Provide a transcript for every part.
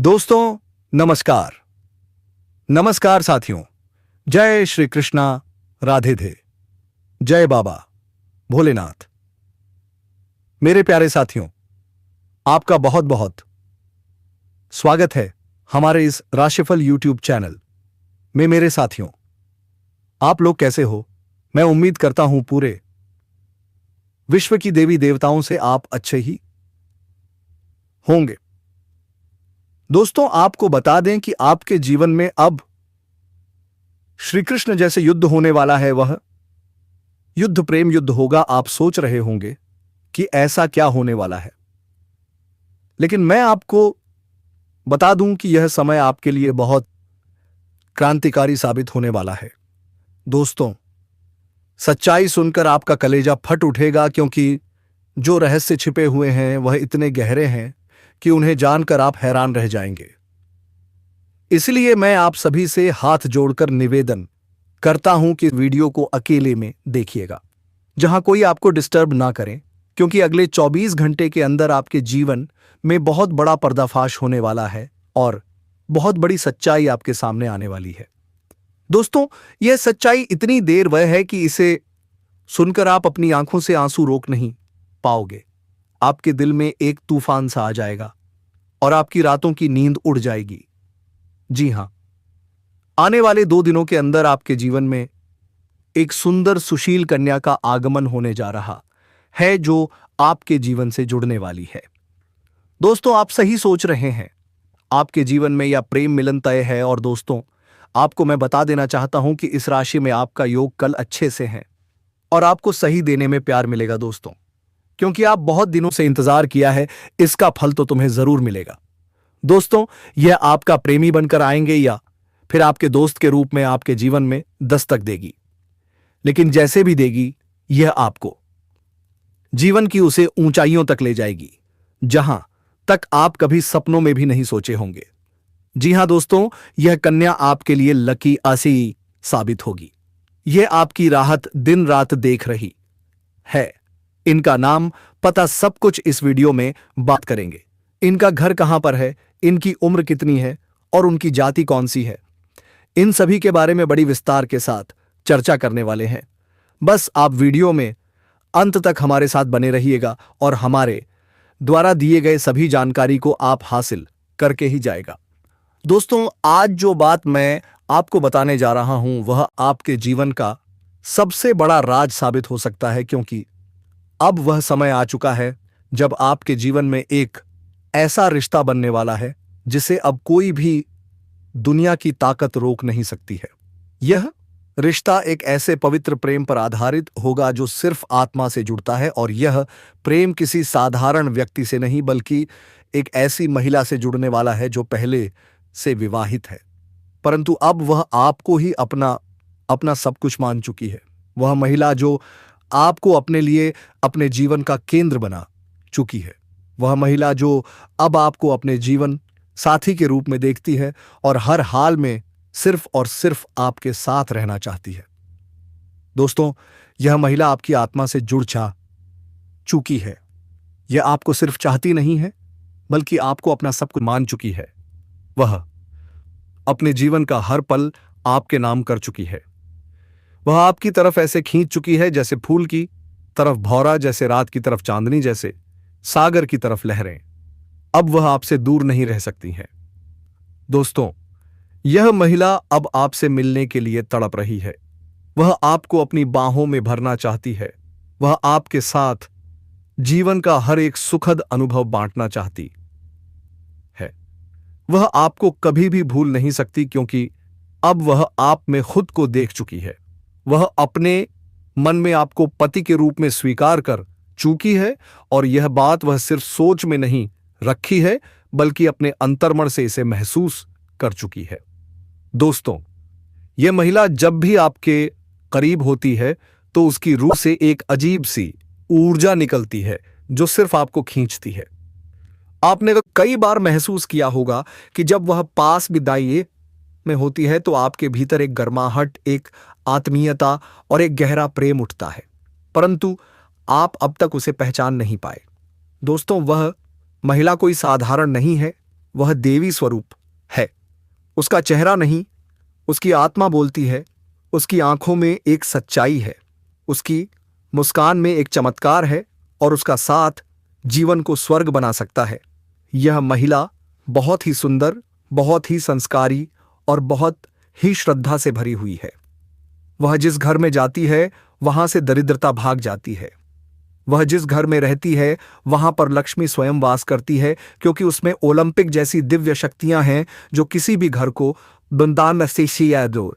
दोस्तों नमस्कार। नमस्कार साथियों। जय श्री कृष्णा, राधे थे, जय बाबा भोलेनाथ। मेरे प्यारे साथियों, आपका बहुत बहुत स्वागत है हमारे इस राशिफल यूट्यूब चैनल में। मेरे साथियों, आप लोग कैसे हो? मैं उम्मीद करता हूं पूरे विश्व की देवी देवताओं से आप अच्छे ही होंगे। दोस्तों, आपको बता दें कि आपके जीवन में अब श्री कृष्ण जैसे युद्ध होने वाला है। वह युद्ध प्रेम युद्ध होगा। आप सोच रहे होंगे कि ऐसा क्या होने वाला है, लेकिन मैं आपको बता दूं कि यह समय आपके लिए बहुत क्रांतिकारी साबित होने वाला है। दोस्तों, सच्चाई सुनकर आपका कलेजा फट उठेगा, क्योंकि जो रहस्य छिपे हुए हैं वह इतने गहरे हैं कि उन्हें जानकर आप हैरान रह जाएंगे। इसलिए मैं आप सभी से हाथ जोड़कर निवेदन करता हूं कि वीडियो को अकेले में देखिएगा, जहां कोई आपको डिस्टर्ब ना करें, क्योंकि अगले 24 घंटे के अंदर आपके जीवन में बहुत बड़ा पर्दाफाश होने वाला है और बहुत बड़ी सच्चाई आपके सामने आने वाली है। दोस्तों, यह सच्चाई इतनी देर वह है कि इसे सुनकर आप अपनी आंखों से आंसू रोक नहीं पाओगे। आपके दिल में एक तूफान सा आ जाएगा और आपकी रातों की नींद उड़ जाएगी। जी हां, आने वाले 2 दिनों के अंदर आपके जीवन में एक सुंदर सुशील कन्या का आगमन होने जा रहा है, जो आपके जीवन से जुड़ने वाली है। दोस्तों, आप सही सोच रहे हैं, आपके जीवन में यह प्रेम मिलन तय है। और दोस्तों, आपको मैं बता देना चाहता हूं कि इस राशि में आपका योग कल अच्छे से है और आपको सही देने में प्यार मिलेगा। दोस्तों, क्योंकि आप बहुत दिनों से इंतजार किया है, इसका फल तो तुम्हें जरूर मिलेगा। दोस्तों, यह आपका प्रेमी बनकर आएंगे या फिर आपके दोस्त के रूप में आपके जीवन में दस्तक देगी, लेकिन जैसे भी देगी, यह आपको जीवन की उसे ऊंचाइयों तक ले जाएगी, जहां तक आप कभी सपनों में भी नहीं सोचे होंगे। जी हां दोस्तों, यह कन्या आपके लिए लकी आसी साबित होगी। यह आपकी राहत दिन रात देख रही है। इनका नाम, पता, सब कुछ इस वीडियो में बात करेंगे। इनका घर कहां पर है, इनकी उम्र कितनी है और उनकी जाति कौन सी है, इन सभी के बारे में बड़ी विस्तार के साथ चर्चा करने वाले हैं। बस आप वीडियो में अंत तक हमारे साथ बने रहिएगा और हमारे द्वारा दिए गए सभी जानकारी को आप हासिल करके ही जाएगा। दोस्तों, आज जो बात मैं आपको बताने जा रहा हूं वह आपके जीवन का सबसे बड़ा राज साबित हो सकता है, क्योंकि अब वह समय आ चुका है जब आपके जीवन में एक ऐसा रिश्ता बनने वाला है जिसे अब कोई भी दुनिया की ताकत रोक नहीं सकती है। यह रिश्ता एक ऐसे पवित्र प्रेम पर आधारित होगा जो सिर्फ आत्मा से जुड़ता है, और यह प्रेम किसी साधारण व्यक्ति से नहीं बल्कि एक ऐसी महिला से जुड़ने वाला है जो पहले से विवाहित है, परंतु अब वह आपको ही अपना सब कुछ मान चुकी है। वह महिला जो आपको अपने लिए अपने जीवन का केंद्र बना चुकी है। वह महिला जो अब आपको अपने जीवन साथी के रूप में देखती है और हर हाल में सिर्फ और सिर्फ आपके साथ रहना चाहती है। दोस्तों, यह महिला आपकी आत्मा से जुड़ जा चुकी है। यह आपको सिर्फ चाहती नहीं है, बल्कि आपको अपना सब कुछ मान चुकी है। वह अपने जीवन का हर पल आपके नाम कर चुकी है। वह आपकी तरफ ऐसे खींच चुकी है जैसे फूल की तरफ भौरा, जैसे रात की तरफ चांदनी, जैसे सागर की तरफ लहरें। अब वह आपसे दूर नहीं रह सकती है। दोस्तों, यह महिला अब आपसे मिलने के लिए तड़प रही है। वह आपको अपनी बाहों में भरना चाहती है। वह आपके साथ जीवन का हर एक सुखद अनुभव बांटना चाहती है। वह आपको कभी भी भूल नहीं सकती, क्योंकि अब वह आप में खुद को देख चुकी है। वह अपने मन में आपको पति के रूप में स्वीकार कर चुकी है, और यह बात वह सिर्फ सोच में नहीं रखी है, बल्कि अपने अंतर्मन से इसे महसूस कर चुकी है। दोस्तों, यह महिला जब भी आपके करीब होती है तो उसकी रूह से एक अजीब सी ऊर्जा निकलती है जो सिर्फ आपको खींचती है। आपने कई बार महसूस किया होगा कि जब वह पास बिदाई में होती है तो आपके भीतर एक गर्माहट, एक आत्मीयता और एक गहरा प्रेम उठता है, परंतु आप अब तक उसे पहचान नहीं पाए। दोस्तों, वह महिला कोई साधारण नहीं है। वह देवी स्वरूप है। उसका चेहरा नहीं, उसकी आत्मा बोलती है। उसकी आंखों में एक सच्चाई है, उसकी मुस्कान में एक चमत्कार है और उसका साथ जीवन को स्वर्ग बना सकता है। यह महिला बहुत ही सुंदर, बहुत ही संस्कारी और बहुत ही श्रद्धा से भरी हुई है। वह जिस घर में जाती है वहां से दरिद्रता भाग जाती है। वह जिस घर में रहती है वहां पर लक्ष्मी स्वयं वास करती है, क्योंकि उसमें ओलंपिक जैसी दिव्य शक्तियां हैं जो किसी भी घर को बुंदान से दो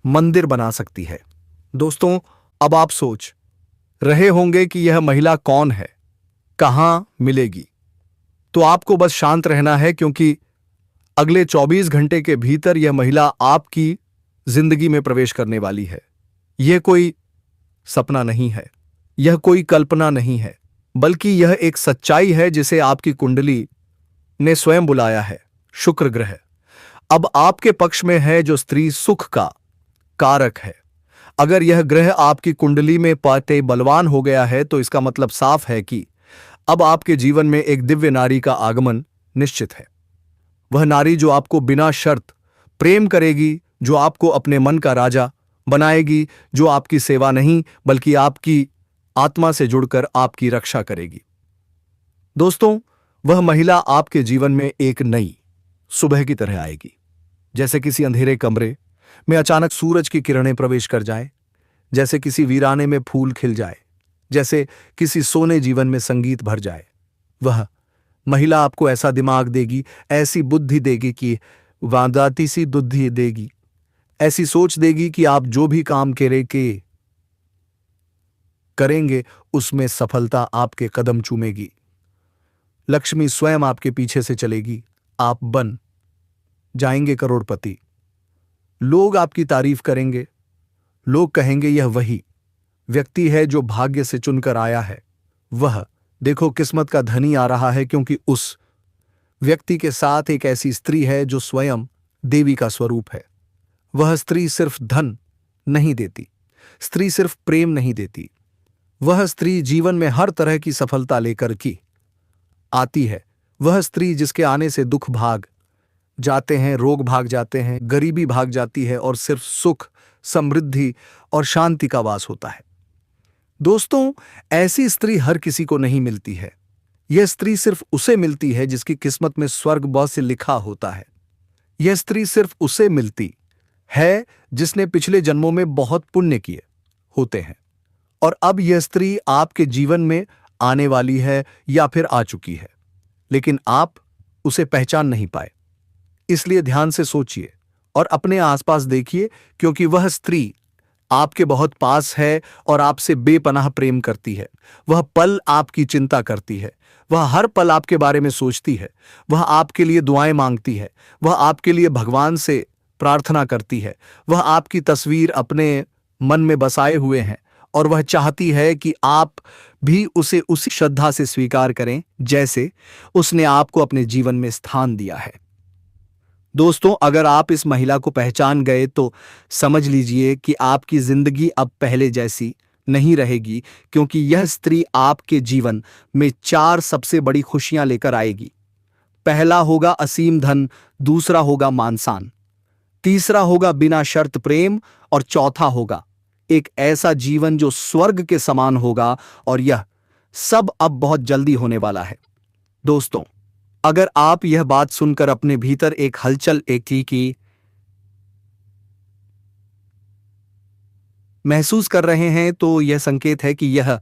मंदिर बना सकती है। दोस्तों, अब आप सोच रहे होंगे कि यह महिला कौन है, कहां मिलेगी। तो आपको बस शांत रहना है, क्योंकि अगले 24 घंटे के भीतर यह महिला आपकी जिंदगी में प्रवेश करने वाली है। यह कोई सपना नहीं है, यह कोई कल्पना नहीं है, बल्कि यह एक सच्चाई है जिसे आपकी कुंडली ने स्वयं बुलाया है। शुक्र ग्रह अब आपके पक्ष में है, जो स्त्री सुख का कारक है। अगर यह ग्रह आपकी कुंडली में पाते बलवान हो गया है तो इसका मतलब साफ है कि अब आपके जीवन में एक दिव्य नारी का आगमन निश्चित है। वह नारी जो आपको बिना शर्त प्रेम करेगी, जो आपको अपने मन का राजा बनाएगी, जो आपकी सेवा नहीं बल्कि आपकी आत्मा से जुड़कर आपकी रक्षा करेगी। दोस्तों, वह महिला आपके जीवन में एक नई सुबह की तरह आएगी, जैसे किसी अंधेरे कमरे में अचानक सूरज की किरणें प्रवेश कर जाए, जैसे किसी वीराने में फूल खिल जाए, जैसे किसी सोने जीवन में संगीत भर जाए। वह महिला आपको ऐसा दिमाग देगी, ऐसी बुद्धि देगी कि वादाती सी बुद्धि देगी, ऐसी सोच देगी कि आप जो भी काम करेंगे उसमें सफलता आपके कदम चूमेगी। लक्ष्मी स्वयं आपके पीछे से चलेगी, आप बन जाएंगे करोड़पति। लोग आपकी तारीफ करेंगे, लोग कहेंगे यह वही व्यक्ति है जो भाग्य से चुनकर आया है। वह देखो किस्मत का धनी आ रहा है, क्योंकि उस व्यक्ति के साथ एक ऐसी स्त्री है जो स्वयं देवी का स्वरूप है। वह स्त्री सिर्फ धन नहीं देती, स्त्री सिर्फ प्रेम नहीं देती, वह स्त्री जीवन में हर तरह की सफलता लेकर की आती है। वह स्त्री जिसके आने से दुख भाग जाते हैं, रोग भाग जाते हैं, गरीबी भाग जाती है और सिर्फ सुख, समृद्धि और शांति का वास होता है। दोस्तों, ऐसी स्त्री हर किसी को नहीं मिलती है। यह स्त्री सिर्फ उसे मिलती है जिसकी किस्मत में स्वर्ग बहुत से लिखा होता है। यह स्त्री सिर्फ उसे मिलती है जिसने पिछले जन्मों में बहुत पुण्य किए होते हैं, और अब यह स्त्री आपके जीवन में आने वाली है या फिर आ चुकी है, लेकिन आप उसे पहचान नहीं पाए। इसलिए ध्यान से सोचिए और अपने आसपास देखिए, क्योंकि वह स्त्री आपके बहुत पास है और आपसे बेपनाह प्रेम करती है। वह पल आपकी चिंता करती है, वह हर पल आपके बारे में सोचती है, वह आपके लिए दुआएं मांगती है, वह आपके लिए भगवान से प्रार्थना करती है, वह आपकी तस्वीर अपने मन में बसाए हुए हैं और वह चाहती है कि आप भी उसे उसी श्रद्धा से स्वीकार करें जैसे उसने आपको अपने जीवन में स्थान दिया है। दोस्तों, अगर आप इस महिला को पहचान गए तो समझ लीजिए कि आपकी जिंदगी अब पहले जैसी नहीं रहेगी, क्योंकि यह स्त्री आपके जीवन में 4 सबसे बड़ी खुशियां लेकर आएगी। पहला होगा असीम धन, दूसरा होगा मान-सम्मान, तीसरा होगा बिना शर्त प्रेम और चौथा होगा एक ऐसा जीवन जो स्वर्ग के समान होगा, और यह सब अब बहुत जल्दी होने वाला है। दोस्तों, अगर आप यह बात सुनकर अपने भीतर एक हलचल की महसूस कर रहे हैं तो यह संकेत है कि यह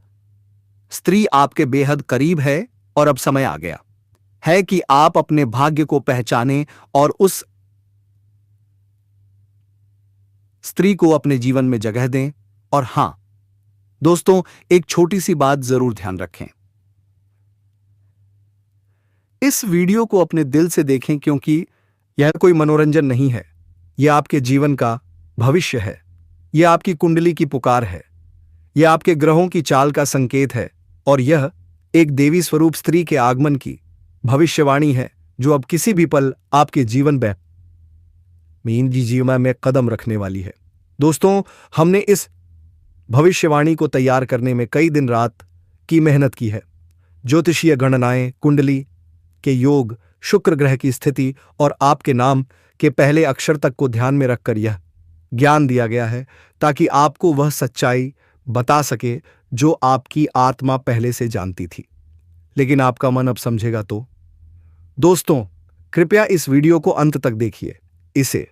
स्त्री आपके बेहद करीब है और अब समय आ गया है कि आप अपने भाग्य को पहचानें और उस स्त्री को अपने जीवन में जगह दें। और हां दोस्तों, एक छोटी सी बात जरूर ध्यान रखें, इस वीडियो को अपने दिल से देखें, क्योंकि यह कोई मनोरंजन नहीं है, यह आपके जीवन का भविष्य है, यह आपकी कुंडली की पुकार है, यह आपके ग्रहों की चाल का संकेत है, और यह एक देवी स्वरूप स्त्री के आगमन की भविष्यवाणी है जो अब किसी भी पल आपके जीवन में कदम रखने वाली है। दोस्तों, हमने इस भविष्यवाणी को तैयार करने में कई दिन रात की मेहनत की है, ज्योतिषीय गणनाएं, कुंडली के योग, शुक्र ग्रह की स्थिति और आपके नाम के पहले अक्षर तक को ध्यान में रखकर यह ज्ञान दिया गया है ताकि आपको वह सच्चाई बता सके जो आपकी आत्मा पहले से जानती थी, लेकिन आपका मन अब समझेगा तो। दोस्तों, कृपया इस वीडियो को अंत तक देखिए, इसे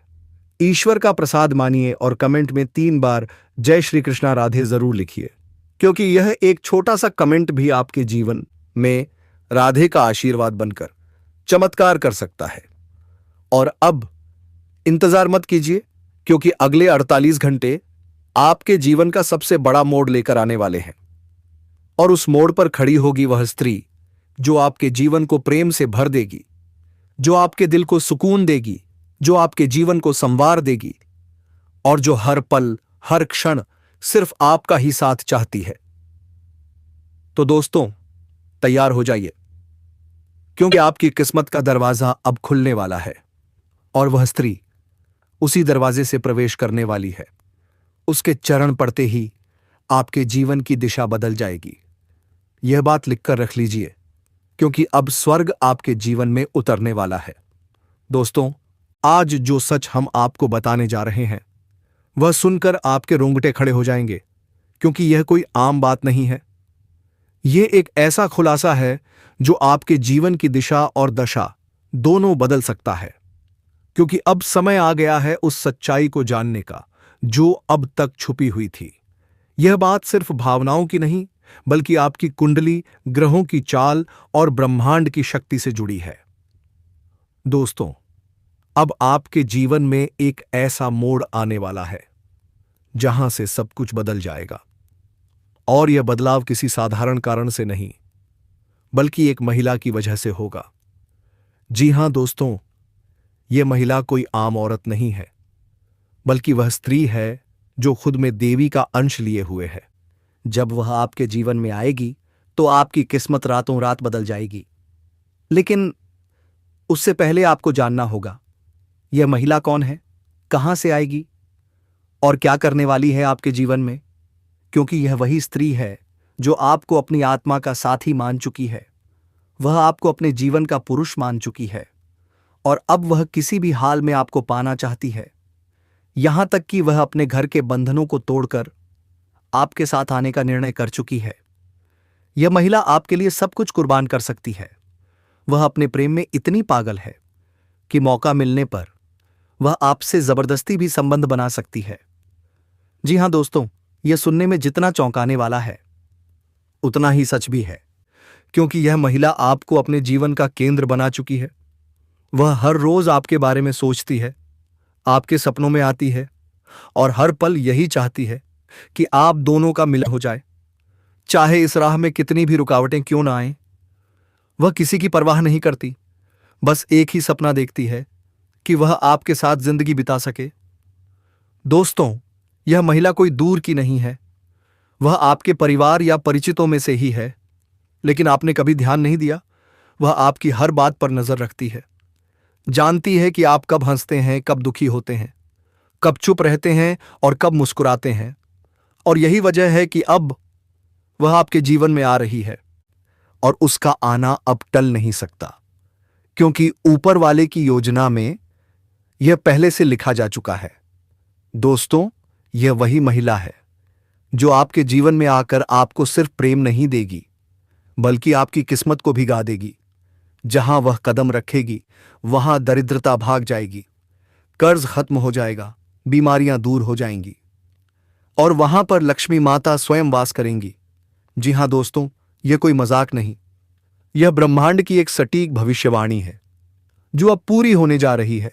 ईश्वर का प्रसाद मानिए और कमेंट में 3 बार जय श्री कृष्णा राधे जरूर लिखिए, क्योंकि यह एक छोटा सा कमेंट भी आपके जीवन में राधे का आशीर्वाद बनकर चमत्कार कर सकता है। और अब इंतजार मत कीजिए, क्योंकि अगले 48 घंटे आपके जीवन का सबसे बड़ा मोड़ लेकर आने वाले हैं। और उस मोड़ पर खड़ी होगी वह स्त्री जो आपके जीवन को प्रेम से भर देगी, जो आपके दिल को सुकून देगी, जो आपके जीवन को संवार देगी और जो हर पल हर क्षण सिर्फ आपका ही साथ चाहती है। तो दोस्तों, तैयार हो जाइए, क्योंकि आपकी किस्मत का दरवाजा अब खुलने वाला है और वह स्त्री उसी दरवाजे से प्रवेश करने वाली है। उसके चरण पड़ते ही आपके जीवन की दिशा बदल जाएगी। यह बात लिखकर रख लीजिए, क्योंकि अब स्वर्ग आपके जीवन में उतरने वाला है। दोस्तों, आज जो सच हम आपको बताने जा रहे हैं वह सुनकर आपके रोंगटे खड़े हो जाएंगे, क्योंकि यह कोई आम बात नहीं है। यह एक ऐसा खुलासा है जो आपके जीवन की दिशा और दशा दोनों बदल सकता है, क्योंकि अब समय आ गया है उस सच्चाई को जानने का जो अब तक छुपी हुई थी। यह बात सिर्फ भावनाओं की नहीं, बल्कि आपकी कुंडली, ग्रहों की चाल और ब्रह्मांड की शक्ति से जुड़ी है। दोस्तों, अब आपके जीवन में एक ऐसा मोड़ आने वाला है जहां से सब कुछ बदल जाएगा। और यह बदलाव किसी साधारण कारण से नहीं, बल्कि एक महिला की वजह से होगा। जी हां दोस्तों, यह महिला कोई आम औरत नहीं है, बल्कि वह स्त्री है जो खुद में देवी का अंश लिए हुए है। जब वह आपके जीवन में आएगी तो आपकी किस्मत रातों रात बदल जाएगी। लेकिन उससे पहले आपको जानना होगा, यह महिला कौन है, कहां से आएगी और क्या करने वाली है आपके जीवन में, क्योंकि यह वही स्त्री है जो आपको अपनी आत्मा का साथी मान चुकी है। वह आपको अपने जीवन का पुरुष मान चुकी है और अब वह किसी भी हाल में आपको पाना चाहती है। यहां तक कि वह अपने घर के बंधनों को तोड़कर आपके साथ आने का निर्णय कर चुकी है। यह महिला आपके लिए सब कुछ कुर्बान कर सकती है। वह अपने प्रेम में इतनी पागल है कि मौका मिलने पर वह आपसे जबरदस्ती भी संबंध बना सकती है। जी हां दोस्तों, यह सुनने में जितना चौंकाने वाला है उतना ही सच भी है, क्योंकि यह महिला आपको अपने जीवन का केंद्र बना चुकी है। वह हर रोज आपके बारे में सोचती है, आपके सपनों में आती है और हर पल यही चाहती है कि आप दोनों का मिलन हो जाए, चाहे इस राह में कितनी भी रुकावटें क्यों ना आएं। वह किसी की परवाह नहीं करती, बस एक ही सपना देखती है कि वह आपके साथ जिंदगी बिता सके। दोस्तों, यह महिला कोई दूर की नहीं है, वह आपके परिवार या परिचितों में से ही है, लेकिन आपने कभी ध्यान नहीं दिया। वह आपकी हर बात पर नजर रखती है, जानती है कि आप कब हंसते हैं, कब दुखी होते हैं, कब चुप रहते हैं और कब मुस्कुराते हैं। और यही वजह है कि अब वह आपके जीवन में आ रही है और उसका आना अब टल नहीं सकता, क्योंकि ऊपर वाले की योजना में यह पहले से लिखा जा चुका है। दोस्तों, यह वही महिला है जो आपके जीवन में आकर आपको सिर्फ प्रेम नहीं देगी, बल्कि आपकी किस्मत को भी गा देगी। जहां वह कदम रखेगी वहां दरिद्रता भाग जाएगी, कर्ज खत्म हो जाएगा, बीमारियां दूर हो जाएंगी और वहां पर लक्ष्मी माता स्वयं वास करेंगी। जी हां दोस्तों, यह कोई मजाक नहीं, यह ब्रह्मांड की एक सटीक भविष्यवाणी है जो अब पूरी होने जा रही है।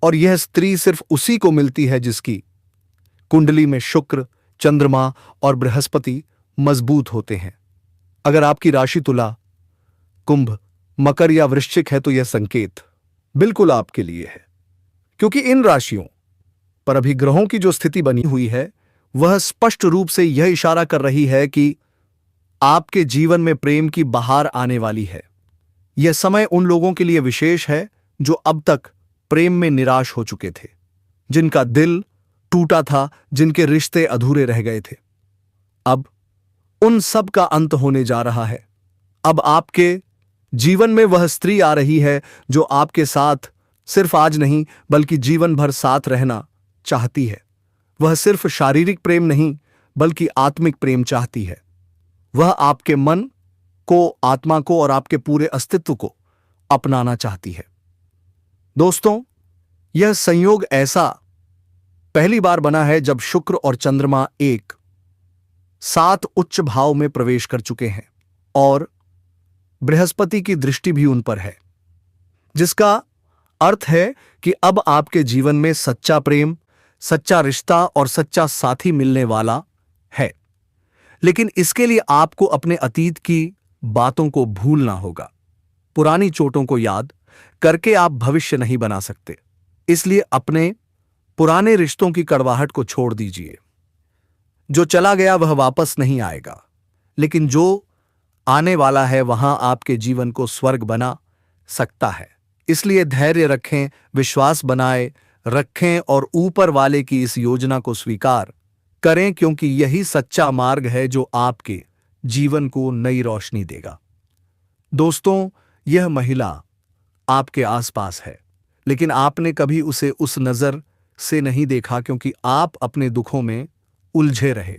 और यह स्त्री सिर्फ उसी को मिलती है जिसकी कुंडली में शुक्र, चंद्रमा और बृहस्पति मजबूत होते हैं। अगर आपकी राशि तुला, कुंभ, मकर या वृश्चिक है तो यह संकेत बिल्कुल आपके लिए है, क्योंकि इन राशियों पर अभी ग्रहों की जो स्थिति बनी हुई है वह स्पष्ट रूप से यह इशारा कर रही है कि आपके जीवन में प्रेम की बहार आने वाली है। यह समय उन लोगों के लिए विशेष है जो अब तक प्रेम में निराश हो चुके थे, जिनका दिल टूटा था, जिनके रिश्ते अधूरे रह गए थे। अब उन सब का अंत होने जा रहा है। अब आपके जीवन में वह स्त्री आ रही है जो आपके साथ सिर्फ आज नहीं बल्कि जीवन भर साथ रहना चाहती है। वह सिर्फ शारीरिक प्रेम नहीं बल्कि आत्मिक प्रेम चाहती है। वह आपके मन को, आत्मा को और आपके पूरे अस्तित्व को अपनाना चाहती है। दोस्तों, यह संयोग ऐसा पहली बार बना है जब शुक्र और चंद्रमा एक साथ उच्च भाव में प्रवेश कर चुके हैं और बृहस्पति की दृष्टि भी उन पर है, जिसका अर्थ है कि अब आपके जीवन में सच्चा प्रेम, सच्चा रिश्ता और सच्चा साथी मिलने वाला है। लेकिन इसके लिए आपको अपने अतीत की बातों को भूलना होगा। पुरानी चोटों को याद करके आप भविष्य नहीं बना सकते। इसलिए अपने पुराने रिश्तों की कड़वाहट को छोड़ दीजिए। जो चला गया वह वापस नहीं आएगा, लेकिन जो आने वाला है वहां आपके जीवन को स्वर्ग बना सकता है। इसलिए धैर्य रखें, विश्वास बनाए रखें और ऊपर वाले की इस योजना को स्वीकार करें, क्योंकि यही सच्चा मार्ग है जो आपके जीवन को नई रोशनी देगा। दोस्तों, यह महिला आपके आसपास है, लेकिन आपने कभी उसे उस नजर से नहीं देखा क्योंकि आप अपने दुखों में उलझे रहे।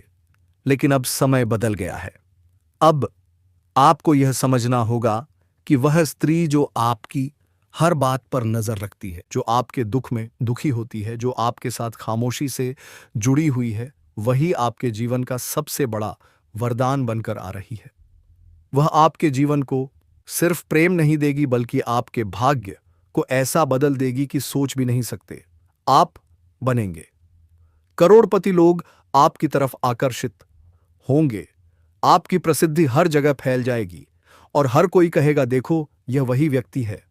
लेकिन अब समय बदल गया है। अब आपको यह समझना होगा कि वह स्त्री जो आपकी हर बात पर नजर रखती है, जो आपके दुख में दुखी होती है, जो आपके साथ खामोशी से जुड़ी हुई है, वही आपके जीवन का सबसे बड़ा वरदान बनकर आ रही है। वह आपके जीवन को सिर्फ प्रेम नहीं देगी बल्कि आपके भाग्य को ऐसा बदल देगी कि सोच भी नहीं सकते आप बनेंगे। करोड़पति लोग आपकी तरफ आकर्षित होंगे। आपकी प्रसिद्धि हर जगह फैल जाएगी और हर कोई कहेगा, देखो यह वही व्यक्ति है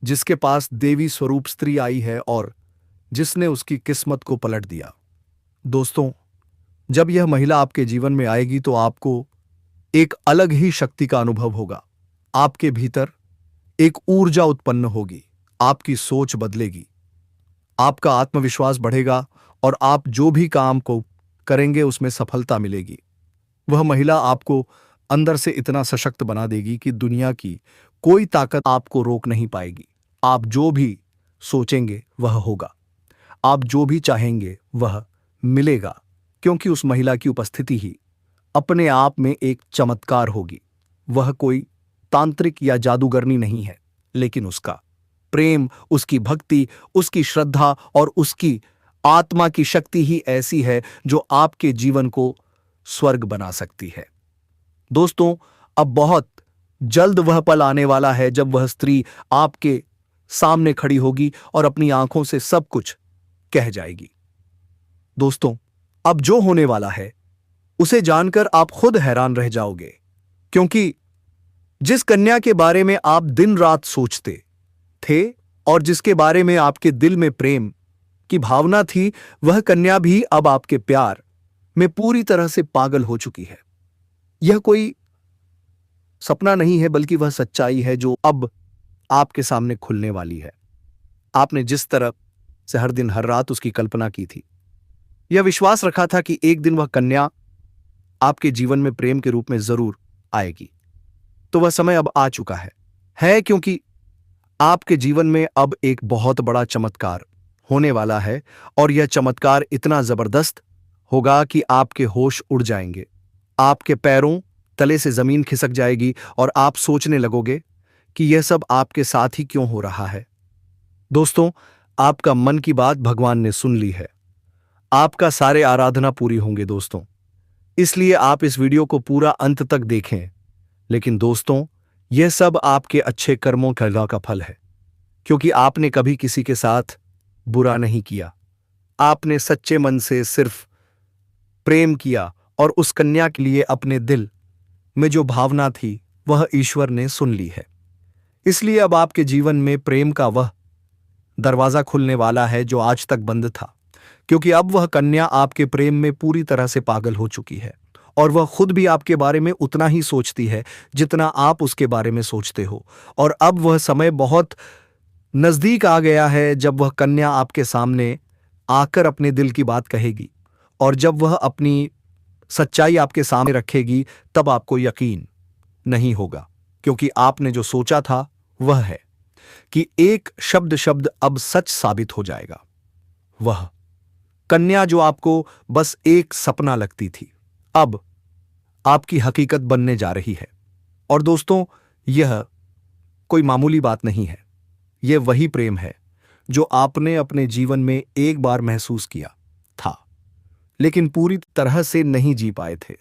जिसके पास देवी स्वरूप स्त्री आई है और जिसने उसकी किस्मत को पलट दिया। दोस्तों, जब यह महिला आपके जीवन में आएगी तो आपको एक अलग ही शक्ति का अनुभव होगा। आपके भीतर एक ऊर्जा उत्पन्न होगी, आपकी सोच बदलेगी, आपका आत्मविश्वास बढ़ेगा और आप जो भी काम को करेंगे उसमें सफलता मिलेगी। वह महिला आपको अंदर से इतना सशक्त बना देगी कि दुनिया की कोई ताकत आपको रोक नहीं पाएगी। आप जो भी सोचेंगे वह होगा, आप जो भी चाहेंगे वह मिलेगा, क्योंकि उस महिला की उपस्थिति ही अपने आप में एक चमत्कार होगी। वह कोई तांत्रिक या जादूगरनी नहीं है, लेकिन उसका प्रेम, उसकी भक्ति, उसकी श्रद्धा और उसकी आत्मा की शक्ति ही ऐसी है जो आपके जीवन को स्वर्ग बना सकती है। दोस्तों, अब बहुत जल्द वह पल आने वाला है जब वह स्त्री आपके सामने खड़ी होगी और अपनी आंखों से सब कुछ कह जाएगी। दोस्तों, अब जो होने वाला है उसे जानकर आप खुद हैरान रह जाओगे, क्योंकि जिस कन्या के बारे में आप दिन रात सोचते थे और जिसके बारे में आपके दिल में प्रेम की भावना थी, वह कन्या भी अब आपके प्यार में पूरी तरह से पागल हो चुकी है। यह कोई सपना नहीं है बल्कि वह सच्चाई है जो अब आपके सामने खुलने वाली है। आपने जिस तरह से हर दिन हर रात उसकी कल्पना की थी, यह विश्वास रखा था कि एक दिन वह कन्या आपके जीवन में प्रेम के रूप में जरूर आएगी, तो वह समय अब आ चुका है क्योंकि आपके जीवन में अब एक बहुत बड़ा चमत्कार होने वाला है और यह चमत्कार इतना जबरदस्त होगा कि आपके होश उड़ जाएंगे, आपके पैरों तले से जमीन खिसक जाएगी और आप सोचने लगोगे कि यह सब आपके साथ ही क्यों हो रहा है। दोस्तों, आपका मन की बात भगवान ने सुन ली है, आपका सारे आराधना पूरी होंगे दोस्तों। इसलिए आप इस वीडियो को पूरा अंत तक देखें। लेकिन दोस्तों, यह सब आपके अच्छे कर्मों का फल है, क्योंकि आपने कभी किसी के साथ बुरा नहीं किया। आपने सच्चे मन से सिर्फ प्रेम किया और उस कन्या के लिए अपने दिल में जो भावना थी वह ईश्वर ने सुन ली है। इसलिए अब आपके जीवन में प्रेम का वह दरवाजा खुलने वाला है जो आज तक बंद था, क्योंकि अब वह कन्या आपके प्रेम में पूरी तरह से पागल हो चुकी है और वह खुद भी आपके बारे में उतना ही सोचती है जितना आप उसके बारे में सोचते हो। और अब वह समय बहुत नजदीक आ गया है जब वह कन्या आपके सामने आकर अपने दिल की बात कहेगी, और जब वह अपनी सच्चाई आपके सामने रखेगी तब आपको यकीन नहीं होगा, क्योंकि आपने जो सोचा था वह है कि एक शब्द शब्द अब सच साबित हो जाएगा। वह कन्या जो आपको बस एक सपना लगती थी, अब आपकी हकीकत बनने जा रही है। और दोस्तों, यह कोई मामूली बात नहीं है। यह वही प्रेम है जो आपने अपने जीवन में एक बार महसूस किया था, लेकिन पूरी तरह से नहीं जी पाए थे,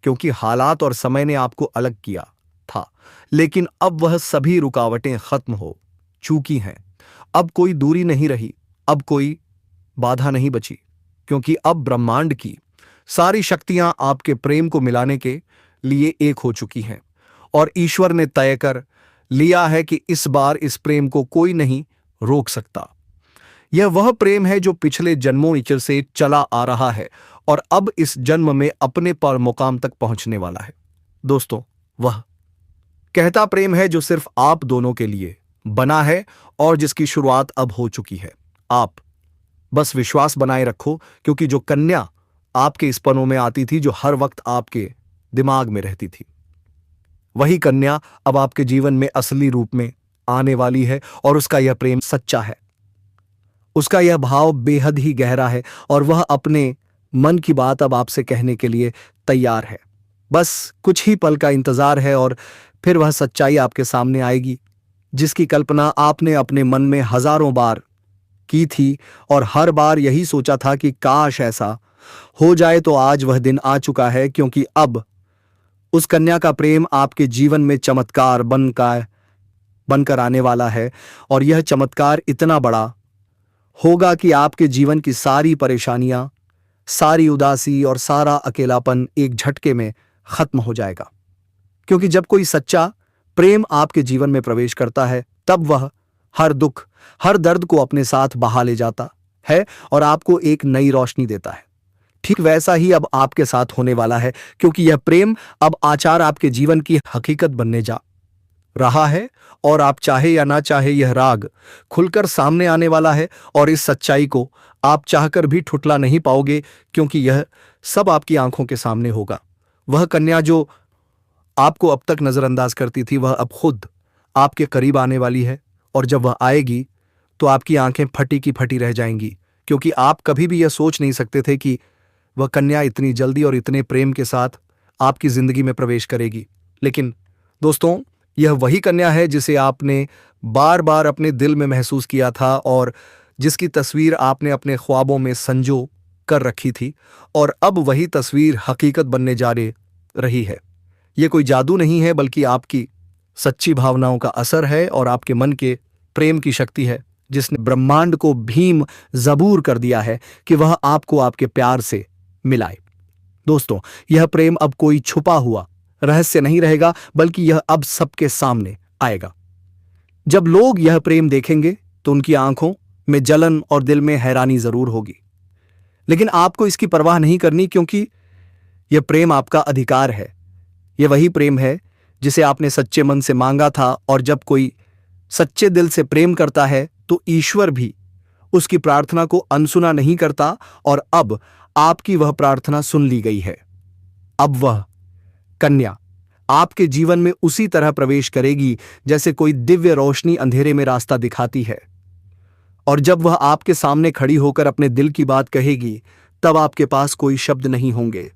क्योंकि हालात और समय ने आपको अलग किया था। लेकिन अब वह सभी रुकावटें खत्म हो चुकी हैं। अब कोई दूरी नहीं रही, अब कोई बाधा नहीं बची, क्योंकि अब ब्रह्मांड की सारी शक्तियां आपके प्रेम को मिलाने के लिए एक हो चुकी हैं। और ईश्वर ने तय कर लिया है कि इस बार इस प्रेम को कोई नहीं रोक सकता। यह वह प्रेम है जो पिछले जन्मों से चला आ रहा है और अब इस जन्म में अपने पर मुकाम तक पहुंचने वाला है। दोस्तों, वह कहता प्रेम है जो सिर्फ आप दोनों के लिए बना है और जिसकी शुरुआत अब हो चुकी है। आप बस विश्वास बनाए रखो, क्योंकि जो कन्या आपके स्पनों में आती थी, जो हर वक्त आपके दिमाग में रहती थी, वही कन्या अब आपके जीवन में असली रूप में आने वाली है। और उसका यह प्रेम सच्चा है, उसका यह भाव बेहद ही गहरा है और वह अपने मन की बात अब आपसे कहने के लिए तैयार है। बस कुछ ही पल का इंतजार है और फिर वह सच्चाई आपके सामने आएगी, जिसकी कल्पना आपने अपने मन में हजारों बार की थी और हर बार यही सोचा था कि काश ऐसा हो जाए। तो आज वह दिन आ चुका है, क्योंकि अब उस कन्या का प्रेम आपके जीवन में चमत्कार बनकर आने वाला है। और यह चमत्कार इतना बड़ा होगा कि आपके जीवन की सारी परेशानियां, सारी उदासी और सारा अकेलापन एक झटके में खत्म हो जाएगा। क्योंकि जब कोई सच्चा प्रेम आपके जीवन में प्रवेश करता है, तब वह हर दुख, हर दर्द को अपने साथ बहा ले जाता है और आपको एक नई रोशनी देता है। ठीक वैसा ही अब आपके साथ होने वाला है, क्योंकि यह प्रेम अब आचार आपके जीवन की हकीकत बनने जा रहा है। और आप चाहे या ना चाहे, यह राग खुलकर सामने आने वाला है और इस सच्चाई को आप चाहकर भी ठुठला नहीं पाओगे, क्योंकि यह सब आपकी आंखों के सामने होगा। वह कन्या जो आपको अब तक नजरअंदाज करती थी, वह अब खुद आपके करीब आने वाली है। और जब वह आएगी तो आपकी आंखें फटी की फटी रह जाएंगी, क्योंकि आप कभी भी यह सोच नहीं सकते थे कि वह कन्या इतनी जल्दी और इतने प्रेम के साथ आपकी जिंदगी में प्रवेश करेगी। लेकिन दोस्तों, यह वही कन्या है जिसे आपने बार बार अपने दिल में महसूस किया था और जिसकी तस्वीर आपने अपने ख्वाबों में संजो कर रखी थी। और अब वही तस्वीर हकीकत बनने जा रही है। यह कोई जादू नहीं है, बल्कि आपकी सच्ची भावनाओं का असर है और आपके मन के प्रेम की शक्ति है, जिसने ब्रह्मांड को भीम जबूर कर दिया है कि वह आपको आपके प्यार से मिलाए। दोस्तों, यह प्रेम अब कोई छुपा हुआ रहस्य नहीं रहेगा, बल्कि यह अब सबके सामने आएगा। जब लोग यह प्रेम देखेंगे तो उनकी आंखों में जलन और दिल में हैरानी जरूर होगी, लेकिन आपको इसकी परवाह नहीं करनी, क्योंकि यह प्रेम आपका अधिकार है। यह वही प्रेम है जिसे आपने सच्चे मन से मांगा था। और जब कोई सच्चे दिल से प्रेम करता है तो ईश्वर भी उसकी प्रार्थना को अनसुना नहीं करता। और अब आपकी वह प्रार्थना सुन ली गई है। अब वह कन्या आपके जीवन में उसी तरह प्रवेश करेगी जैसे कोई दिव्य रोशनी अंधेरे में रास्ता दिखाती है। और जब वह आपके सामने खड़ी होकर अपने दिल की बात कहेगी, तब आपके पास कोई शब्द नहीं होंगे,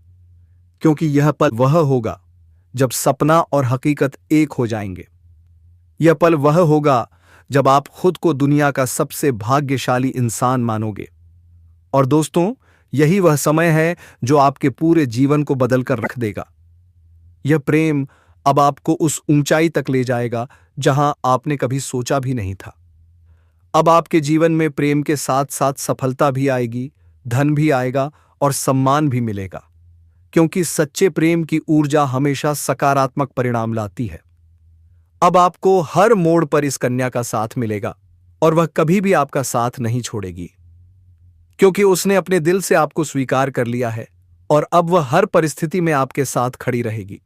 क्योंकि यह पल वह होगा जब सपना और हकीकत एक हो जाएंगे। यह पल वह होगा जब आप खुद को दुनिया का सबसे भाग्यशाली इंसान मानोगे। और दोस्तों, यही वह समय है जो आपके पूरे जीवन को बदलकर रख देगा। यह प्रेम अब आपको उस ऊंचाई तक ले जाएगा जहां आपने कभी सोचा भी नहीं था। अब आपके जीवन में प्रेम के साथ साथ सफलता भी आएगी, धन भी आएगा और सम्मान भी मिलेगा, क्योंकि सच्चे प्रेम की ऊर्जा हमेशा सकारात्मक परिणाम लाती है। अब आपको हर मोड़ पर इस कन्या का साथ मिलेगा और वह कभी भी आपका साथ नहीं छोड़ेगी, क्योंकि उसने अपने दिल से आपको स्वीकार कर लिया है। और अब वह हर परिस्थिति में आपके साथ खड़ी रहेगी,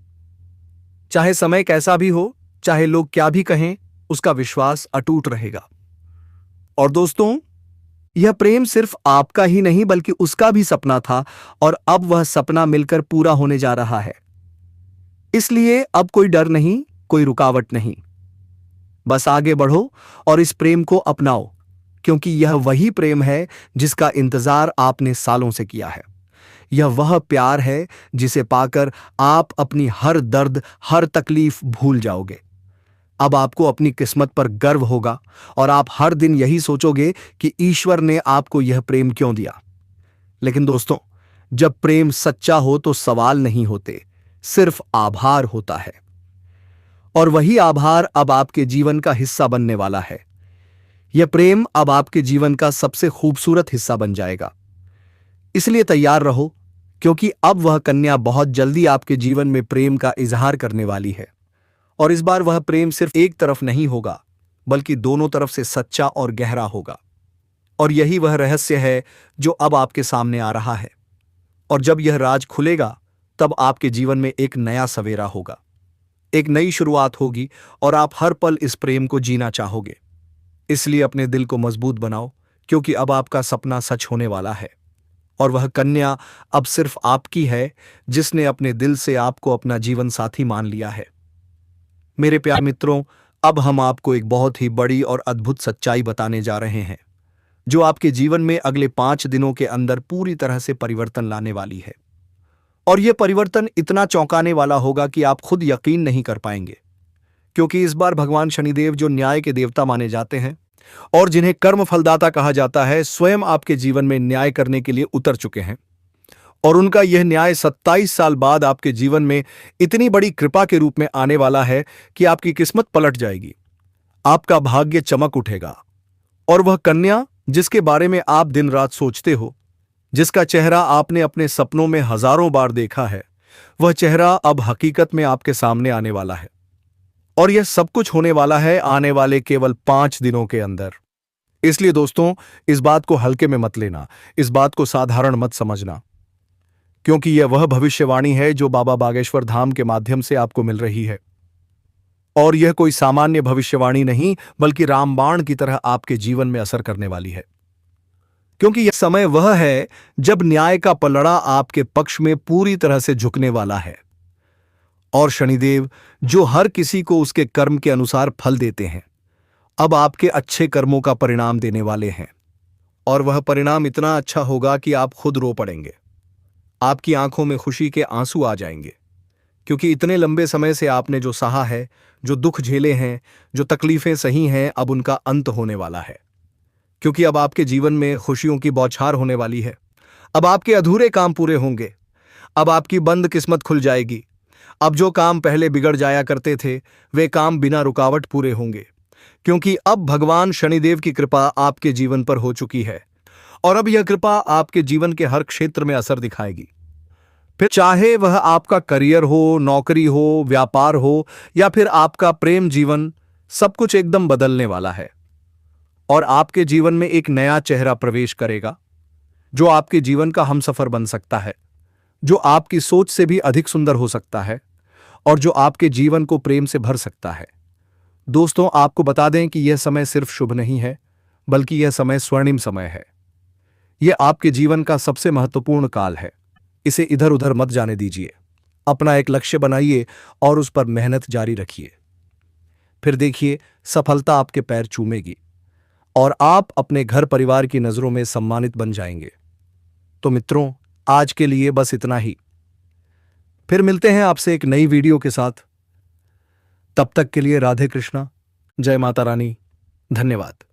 चाहे समय कैसा भी हो, चाहे लोग क्या भी कहें, उसका विश्वास अटूट रहेगा। और दोस्तों, यह प्रेम सिर्फ आपका ही नहीं बल्कि उसका भी सपना था, और अब वह सपना मिलकर पूरा होने जा रहा है। इसलिए अब कोई डर नहीं, कोई रुकावट नहीं। बस आगे बढ़ो और इस प्रेम को अपनाओ, क्योंकि यह वही प्रेम है जिसका इंतजार आपने सालों से किया है। यह वह प्यार है जिसे पाकर आप अपनी हर दर्द, हर तकलीफ भूल जाओगे। अब आपको अपनी किस्मत पर गर्व होगा और आप हर दिन यही सोचोगे कि ईश्वर ने आपको यह प्रेम क्यों दिया। लेकिन दोस्तों, जब प्रेम सच्चा हो तो सवाल नहीं होते, सिर्फ आभार होता है। और वही आभार अब आपके जीवन का हिस्सा बनने वाला है। यह प्रेम अब आपके जीवन का सबसे खूबसूरत हिस्सा बन जाएगा। इसलिए तैयार रहो, क्योंकि अब वह कन्या बहुत जल्दी आपके जीवन में प्रेम का इजहार करने वाली है। और इस बार वह प्रेम सिर्फ एक तरफ नहीं होगा, बल्कि दोनों तरफ से सच्चा और गहरा होगा। और यही वह रहस्य है जो अब आपके सामने आ रहा है। और जब यह राज खुलेगा, तब आपके जीवन में एक नया सवेरा होगा, एक नई शुरुआत होगी और आप हर पल इस प्रेम को जीना चाहोगे। इसलिए अपने दिल को मजबूत बनाओ, क्योंकि अब आपका सपना सच होने वाला है। और वह कन्या अब सिर्फ आपकी है, जिसने अपने दिल से आपको अपना जीवन साथी मान लिया है। मेरे प्यारे मित्रों, अब हम आपको एक बहुत ही बड़ी और अद्भुत सच्चाई बताने जा रहे हैं, जो आपके जीवन में अगले 5 दिनों के अंदर पूरी तरह से परिवर्तन लाने वाली है। और यह परिवर्तन इतना चौंकाने वाला होगा कि आप खुद यकीन नहीं कर पाएंगे, क्योंकि इस बार भगवान शनिदेव, जो न्याय के देवता माने जाते हैं और जिन्हें कर्म फलदाता कहा जाता है, स्वयं आपके जीवन में न्याय करने के लिए उतर चुके हैं। और उनका यह न्याय 27 साल बाद आपके जीवन में इतनी बड़ी कृपा के रूप में आने वाला है कि आपकी किस्मत पलट जाएगी, आपका भाग्य चमक उठेगा। और वह कन्या जिसके बारे में आप दिन रात सोचते हो, जिसका चेहरा आपने अपने सपनों में हजारों बार देखा है, वह चेहरा अब हकीकत में आपके सामने आने वाला है। और यह सब कुछ होने वाला है आने वाले केवल 5 दिनों के अंदर। इसलिए दोस्तों, इस बात को हल्के में मत लेना, इस बात को साधारण मत समझना, क्योंकि यह वह भविष्यवाणी है जो बाबा बागेश्वर धाम के माध्यम से आपको मिल रही है। और यह कोई सामान्य भविष्यवाणी नहीं, बल्कि रामबाण की तरह आपके जीवन में असर करने वाली है। क्योंकि यह समय वह है जब न्याय का पलड़ा आपके पक्ष में पूरी तरह से झुकने वाला है। और शनिदेव, जो हर किसी को उसके कर्म के अनुसार फल देते हैं, अब आपके अच्छे कर्मों का परिणाम देने वाले हैं। और वह परिणाम इतना अच्छा होगा कि आप खुद रो पड़ेंगे। आपकी आंखों में खुशी के आंसू आ जाएंगे, क्योंकि इतने लंबे समय से आपने जो सहा है, जो दुख झेले हैं, जो तकलीफें सही हैं, अब उनका अंत होने वाला है। क्योंकि अब आपके जीवन में खुशियों की बौछार होने वाली है। अब आपके अधूरे काम पूरे होंगे, अब आपकी बंद किस्मत खुल जाएगी। अब जो काम पहले बिगड़ जाया करते थे, वे काम बिना रुकावट पूरे होंगे, क्योंकि अब भगवान शनिदेव की कृपा आपके जीवन पर हो चुकी है। और अब यह कृपा आपके जीवन के हर क्षेत्र में असर दिखाएगी। फिर चाहे वह आपका करियर हो, नौकरी हो, व्यापार हो, या फिर आपका प्रेम जीवन, सब कुछ एकदम बदलने वाला है। और आपके जीवन में एक नया चेहरा प्रवेश करेगा, जो आपके जीवन का हमसफर बन सकता है, जो आपकी सोच से भी अधिक सुंदर हो सकता है, और जो आपके जीवन को प्रेम से भर सकता है। दोस्तों, आपको बता दें कि यह समय सिर्फ शुभ नहीं है, बल्कि यह समय स्वर्णिम समय है। यह आपके जीवन का सबसे महत्वपूर्ण काल है। इसे इधर उधर मत जाने दीजिए। अपना एक लक्ष्य बनाइए और उस पर मेहनत जारी रखिए। फिर देखिए, सफलता आपके पैर चूमेगी और आप अपने घर परिवार की नजरों में सम्मानित बन जाएंगे। तो मित्रों, आज के लिए बस इतना ही। फिर मिलते हैं आपसे एक नई वीडियो के साथ। तब तक के लिए राधे कृष्णा, जय माता रानी, धन्यवाद।